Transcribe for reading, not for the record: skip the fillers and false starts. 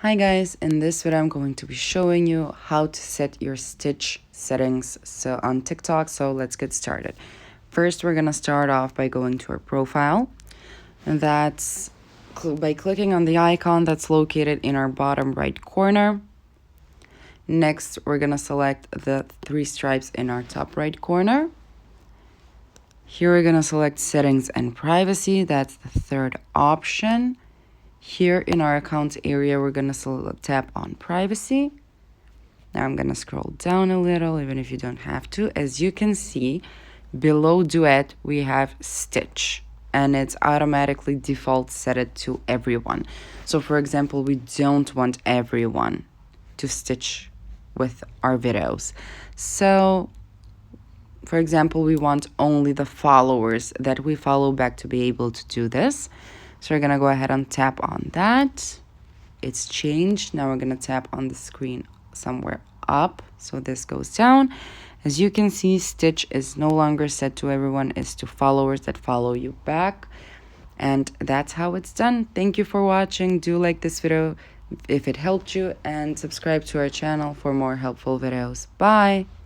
Hi guys, in this video I'm going to be showing you how to set your Stich settings on TikTok, so let's get started. First we're going to start off by going to our profile, and that's by clicking on the icon that's located in our bottom right corner. Next we're going to select the three stripes in our top right corner. Here we're going to select settings and privacy, that's the third option. Here in our accounts area, we're going to tap on privacy. Now I'm going to scroll down a little, even if you don't have to. As you can see, below Duet, we have Stich, and it's automatically default set it to everyone. So for example, we don't want everyone to stitch with our videos. So for example, we want only the followers that we follow back to be able to do this. So we're going to go ahead and tap on that. It's changed. Now we're going to tap on the screen somewhere up. So this goes down. As you can see, Stich is no longer set to everyone. It's to followers that follow you back. And that's how it's done. Thank you for watching. Do like this video if it helped you, and subscribe to our channel for more helpful videos. Bye!